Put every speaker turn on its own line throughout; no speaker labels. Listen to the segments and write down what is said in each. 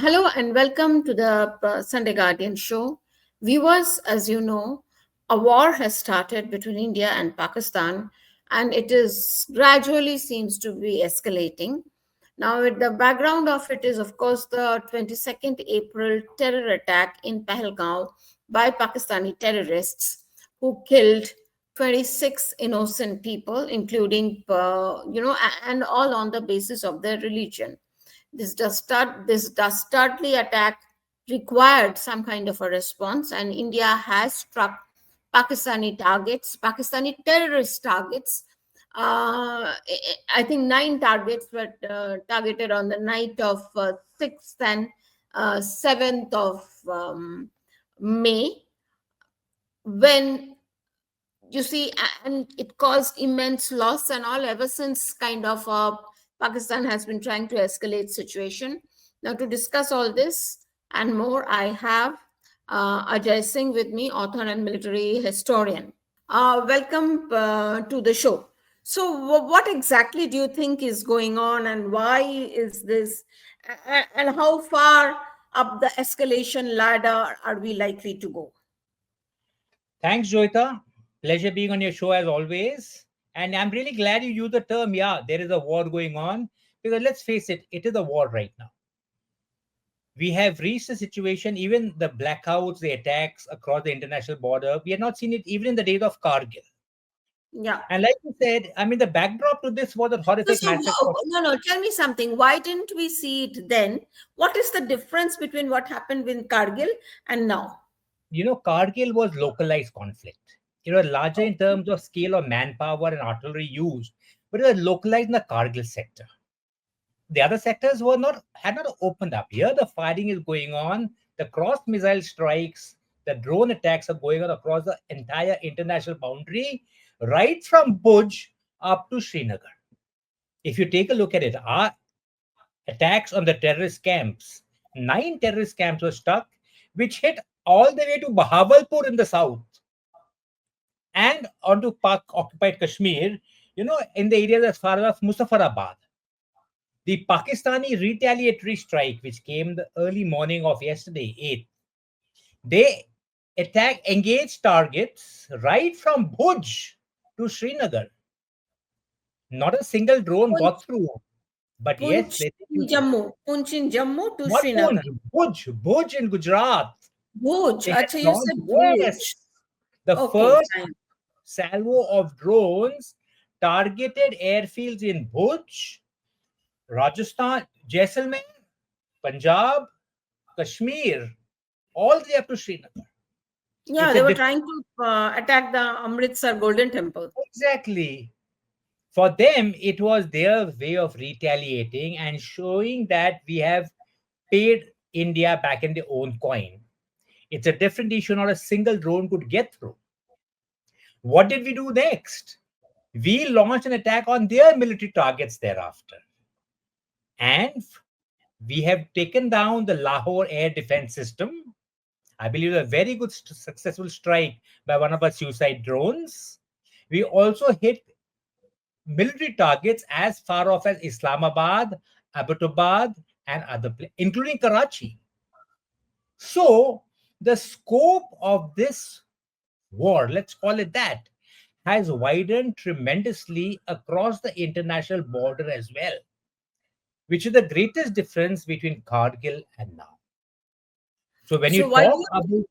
Hello and welcome to the Sunday Guardian show. Viewers, as you know, a war has started between India and Pakistan, and it is gradually seems to be escalating. Now, the background of it is, of course, the 22nd April terror attack in Pahalgaon by Pakistani terrorists who killed 26 innocent people, including, and all on the basis of their religion. This dastardly attack required some kind of a response, and India has struck Pakistani terrorist targets. I think 9 targets were targeted on the night of 6th and 7th of May, when you see, and it caused immense loss and all. Ever since, kind of, Pakistan has been trying to escalate situation. Now, to discuss all this and more, I have Ajay Singh with me, author and military historian. Welcome to the show. So, what exactly do you think is going on, and why is this, and how far up the escalation ladder are we likely to go?
Thanks, Joyeeta. Pleasure being on your show as always. And I'm really glad you used the term, yeah, there is a war going on. Because let's face it, it is a war right now. We have reached a situation, even the blackouts, the attacks across the international border, we have not seen it even in the days of Kargil.
Yeah.
And like you said, I mean, the backdrop to this was a
So,
horrific
so
massacre.
no, tell me something. Why didn't we see it then? What is the difference between what happened with Kargil and now?
Kargil was localized conflict. It was larger in terms of scale of manpower and artillery used, but it was localized in the Kargil sector. The other sectors had not opened up. Here, the fighting is going on. The cross missile strikes, the drone attacks are going on across the entire international boundary, right from Bhuj up to Srinagar. If you take a look at it, our attacks on the terrorist camps, 9 terrorist camps were struck, which hit all the way to Bahawalpur in the south and onto Pak occupied Kashmir, in the areas as far as Muzaffarabad. The Pakistani retaliatory strike, which came the early morning of yesterday, 8th, they engaged targets right from Bhuj to Srinagar. Not a single drone
Punch,
got through. But yes,
Punch in Jammu, Punch in Jammu to
not Bhuj,
Srinagar.
Bhuj in Gujarat.
Bhuj.
They had
Acha, you
launched,
said Bhuj.
yes, the
Okay,
first
fine.
salvo of drones targeted airfields in Bhuj, Rajasthan, Jaisalmer, Punjab, Kashmir, all the way up to Srinagar.
Yeah,
It's
they
a
were trying to attack the Amritsar Golden Temple.
exactly. For them, it was their way of retaliating and showing that we have paid India back in their own coin. It's a different issue, not a single drone could get through. What did we do next? We launched an attack on their military targets thereafter. And we have taken down the Lahore air defense system. I believe a very good, successful strike by one of our suicide drones. We also hit military targets as far off as Islamabad, Abbottabad, and other places, including Karachi. So, the scope of this war, let's call it that, has widened tremendously across the international border as well, which is the greatest difference between Kargil and now. So when
So
you
why do
talk
you
about,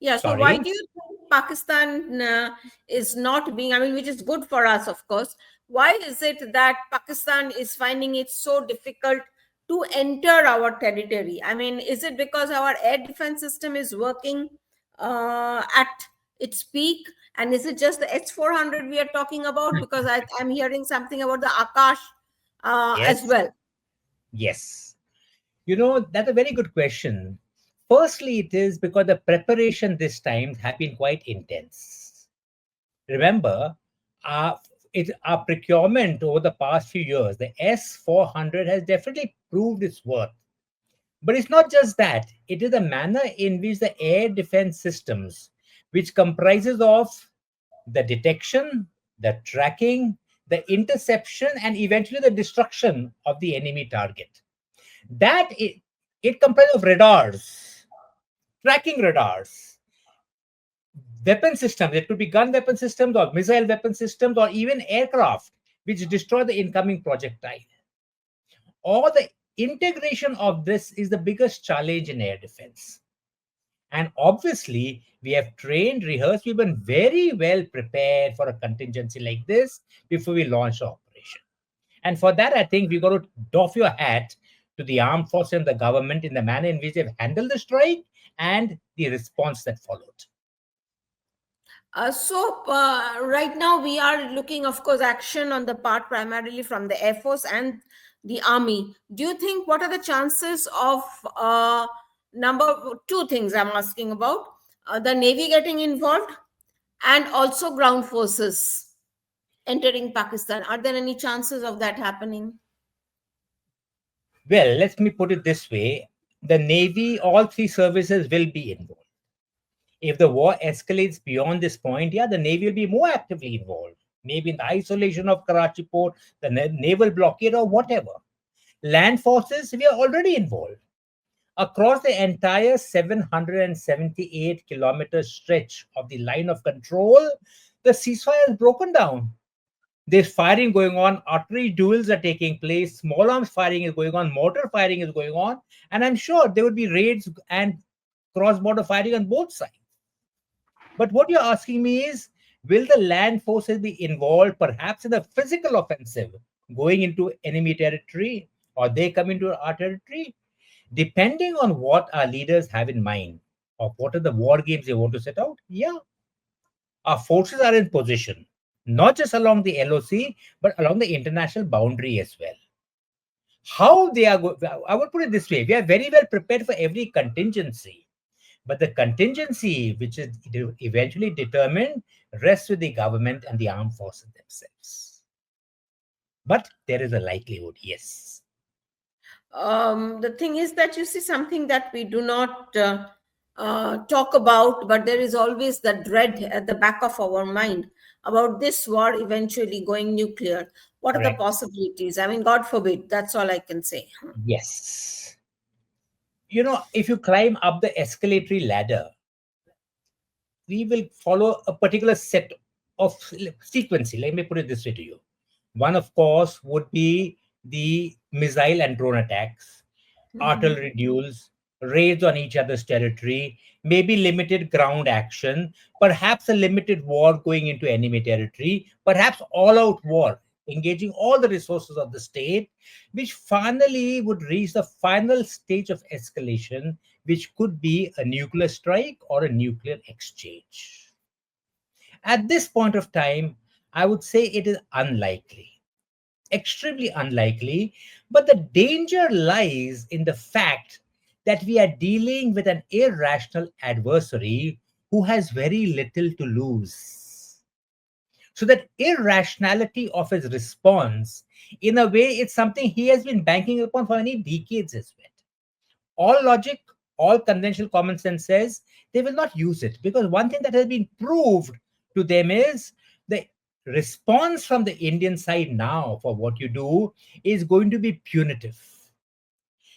Yeah, so why
sorry,
do you think Pakistan is not being, I mean, which is good for us, of course. Why is it that Pakistan is finding it so difficult to enter our territory? I mean, is it because our air defense system is working at its peak? And is it just the H-400 we are talking about? Because I'm hearing something about the Akash as
yes,
well.
yes. That's a very good question. Firstly, it is because the preparation this time have been quite intense. Remember, our, our procurement over the past few years, the S-400 has definitely proved its worth. But it's not just that. It is the manner in which the air defense systems, which comprises of the detection, the tracking, the interception, and eventually the destruction of the enemy target. That It comprises of radars, tracking radars, weapon systems. It could be gun weapon systems or missile weapon systems or even aircraft which destroy the incoming projectile. All the integration of this is the biggest challenge in air defense. And obviously, we have trained, rehearsed, we've been very well prepared for a contingency like this before we launch the operation. And for that, I think we've got to doff your hat to the armed force and the government in the manner in which they've handled the strike and the response that followed.
Right now we are looking, of course, action on the part primarily from the Air Force and the Army. Do you think what are the chances of number two things I'm asking about the Navy getting involved and also ground forces entering Pakistan? Are there any chances of that happening?
Well, let me put it this way, the Navy, all three services will be involved. If the war escalates beyond this point, yeah, the Navy will be more actively involved. Maybe in the isolation of Karachi port, the naval blockade, or whatever. Land forces, we are already involved. Across the entire 778-kilometer stretch of the line of control, the ceasefire has broken down. There's firing going on, artillery duels are taking place, small arms firing is going on, mortar firing is going on, and I'm sure there would be raids and cross border fighting on both sides. But what you're asking me is, will the land forces be involved perhaps in a physical offensive going into enemy territory or they come into our territory? Depending on what our leaders have in mind of what are the war games they want to set out, yeah, our forces are in position, not just along the LOC, but along the international boundary as well. How they are, I would put it this way, we are very well prepared for every contingency. But the contingency, which is eventually determined, rests with the government and the armed forces themselves. But there is a likelihood, yes.
The thing is that you see something that we do not talk about, but there is always the dread at the back of our mind about this war eventually going nuclear. What are the
Correct.
possibilities? I mean, God forbid, that's all I can say.
Yes. You know, if you climb up the escalatory ladder, we will follow a particular set of sequencing. Let me put it this way to you. One, of course, would be the missile and drone attacks,
Mhm.
artillery duels, raids on each other's territory, maybe limited ground action, perhaps a limited war going into enemy territory, perhaps all out war, engaging all the resources of the state, which finally would reach the final stage of escalation, which could be a nuclear strike or a nuclear exchange. At this point of time, I would say it is unlikely, extremely unlikely, but the danger lies in the fact that we are dealing with an irrational adversary who has very little to lose. So, that irrationality of his response, in a way, it's something he has been banking upon for many decades as well. All logic, all conventional common sense says they will not use it because one thing that has been proved to them is the response from the Indian side now for what you do is going to be punitive.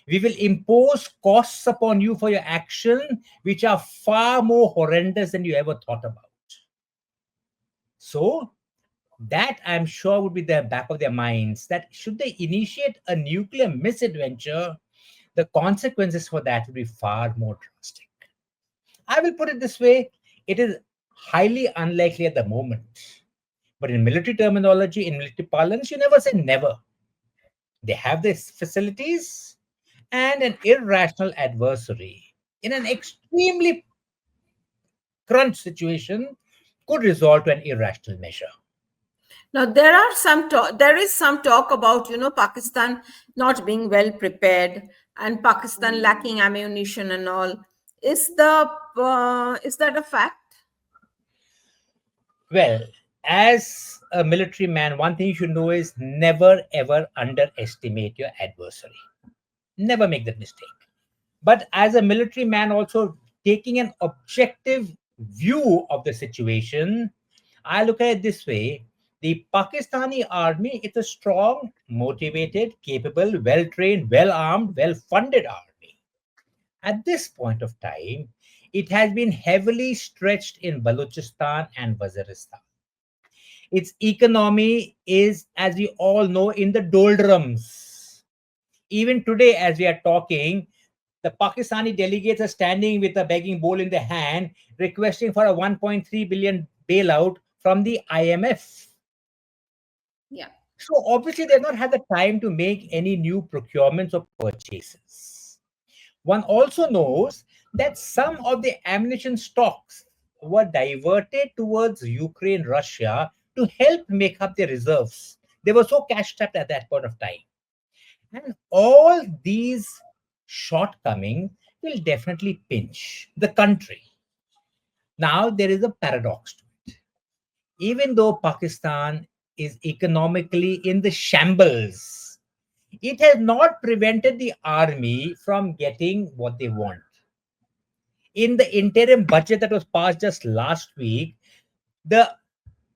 We will impose costs upon you for your action which are far more horrendous than you ever thought about. So, that I'm sure would be the back of their minds that should they initiate a nuclear misadventure, the consequences for that will be far more drastic. I will put it this way, it is highly unlikely at the moment. But in military terminology, in military parlance, you never say never. They have these facilities, and an irrational adversary in an extremely crunch situation could resort to an irrational measure.
Now there is some talk about Pakistan not being well prepared and Pakistan lacking ammunition and all. Is that a fact?
Well, as a military man, one thing you should know is never ever underestimate your adversary. Never make that mistake. But as a military man, also taking an objective view of the situation, I look at it this way. The Pakistani army is a strong, motivated, capable, well trained, well armed, well funded army. At this point of time, it has been heavily stretched in Balochistan and Waziristan. Its economy is, as we all know, in the doldrums. Even today, as we are talking, the Pakistani delegates are standing with a begging bowl in their hand, requesting for a 1.3 billion bailout from the IMF.
Yeah.
So obviously, they've not had the time to make any new procurements or purchases. One also knows that some of the ammunition stocks were diverted towards Ukraine, Russia to help make up their reserves. They were so cash strapped at that point of time. And all these shortcomings will definitely pinch the country. Now, there is a paradox to it. Even though Pakistan is economically in the shambles, it has not prevented the army from getting what they want. In the interim budget that was passed just last week, the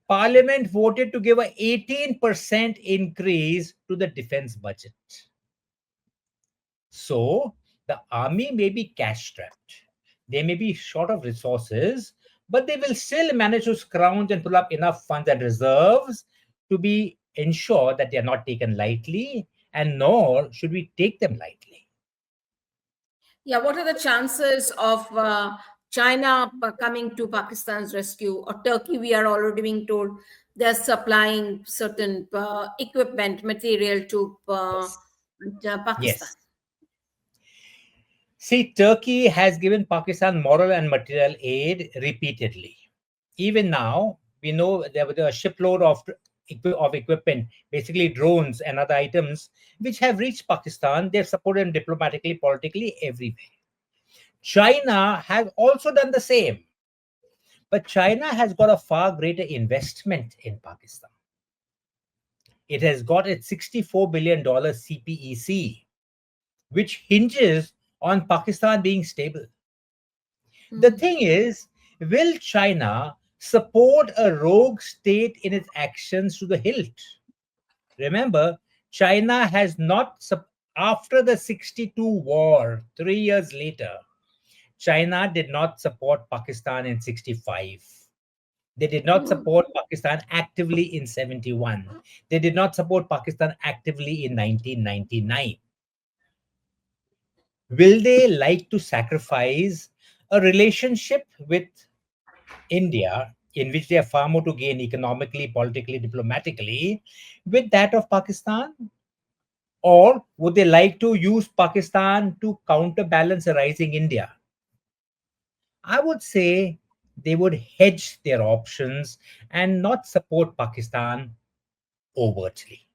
parliament voted to give a 18% increase to the defense budget. So the army may be cash strapped. They may be short of resources, but they will still manage to scrounge and pull up enough funds and reserves to be ensure that they are not taken lightly, and nor should we take them lightly.
Yeah, what are the chances of China coming to Pakistan's rescue, or Turkey? We are already being told they're supplying certain equipment, material
Yes.
to Pakistan.
Yes. See, Turkey has given Pakistan moral and material aid repeatedly. Even now, we know there was a shipload of equipment, basically drones and other items, which have reached Pakistan. They've supported them diplomatically, politically, everywhere. China has also done the same, but China has got a far greater investment in Pakistan. It has got its $64 billion CPEC, which hinges on Pakistan being stable. The
Hmm.
thing is, will China support a rogue state in its actions to the hilt? Remember, China has not, after the 62 war, 3 years later, China did not support Pakistan in 65. They did not
Hmm.
support Pakistan actively in 71. They did not support Pakistan actively in 1999. Will they like to sacrifice a relationship with India, in which they have far more to gain economically, politically, diplomatically, with that of Pakistan? Or would they like to use Pakistan to counterbalance a rising India? I would say they would hedge their options and not support Pakistan overtly.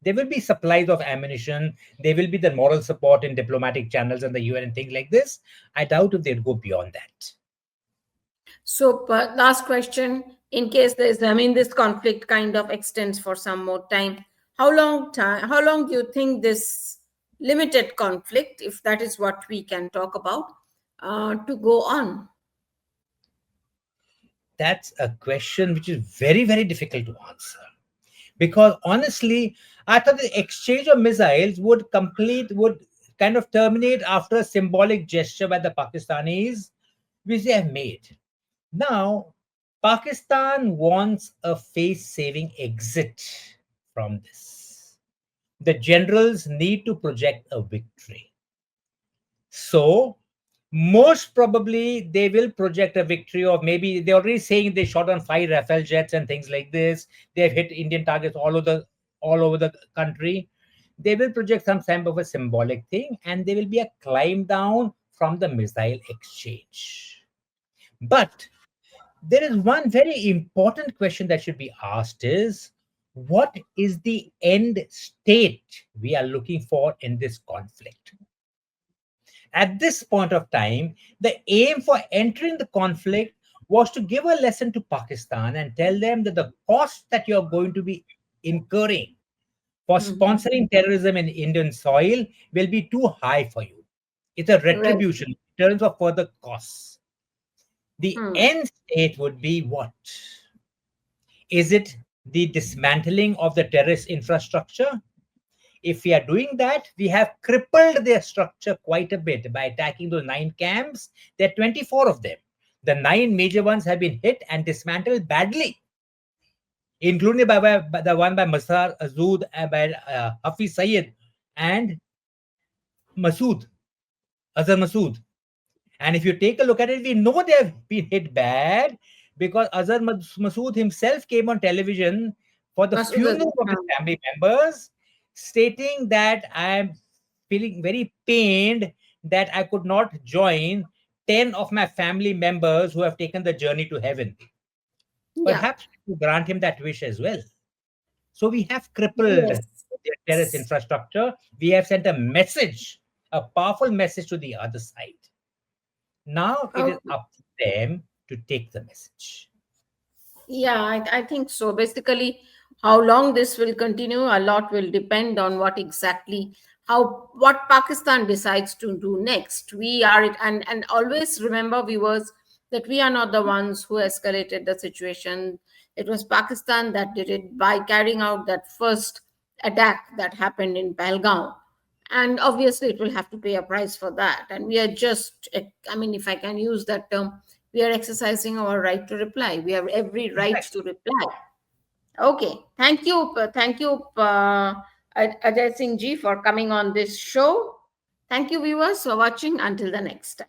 There will be supplies of ammunition. There will be the moral support in diplomatic channels and the UN and things like this. I doubt if they'd go beyond that.
So, last question: in case there's, I mean, this conflict kind of extends for some more time, how long do you think this limited conflict, if that is what we can talk about, to go on?
That's a question which is very, very difficult to answer. Because honestly, I thought the exchange of missiles would kind of terminate after a symbolic gesture by the Pakistanis, which they have made. Now, Pakistan wants a face-saving exit from this. The generals need to project a victory. So, most probably they will project a victory of, maybe they're already saying they shot on 5 Rafale jets and things like this. They've hit Indian targets all over the country. They will project some type of a symbolic thing, and there will be a climb down from the missile exchange. But there is one very important question that should be asked: is what is the end state we are looking for in this conflict? At this point of time, the aim for entering the conflict was to give a lesson to Pakistan and tell them that the cost that you're going to be incurring for
Mhm.
sponsoring terrorism in Indian soil will be too high for you. It's a
Right.
retribution in terms of further costs. The
Hmm.
end state would be what? Is it the dismantling of the terrorist infrastructure? If we are doing that, we have crippled their structure quite a bit by attacking those 9 camps. There are 24 of them. The 9 major ones have been hit and dismantled badly, including by the one by Masar Azud and by Hafiz Sayed and Masood, Azhar Masood. And if you take a look at it, we know they have been hit bad because Azhar Masood himself came on television for the
Masood
funeral
Azhar.
of his family members, stating that I am feeling very pained that I could not join 10 of my family members who have taken the journey to heaven.
Yeah.
Perhaps to grant him that wish as well. So we have crippled
Yes.
their terrorist infrastructure. We have sent a message, a powerful message to the other side. Now it is
Okay.
up to them to take the message.
Yeah, I think so. Basically, how long this will continue, a lot will depend on what Pakistan decides to do next. We are it, and always remember, viewers, that we are not the ones who escalated the situation. It was Pakistan that did it by carrying out that first attack that happened in Pahalgaon, and obviously, it will have to pay a price for that. And we are just, I mean, if I can use that term, we are exercising our right to reply. We have every right
Exactly.
to reply. Okay, thank you, Ajay Singh ji, for coming on this show. Thank you, viewers, for watching. Until the next time.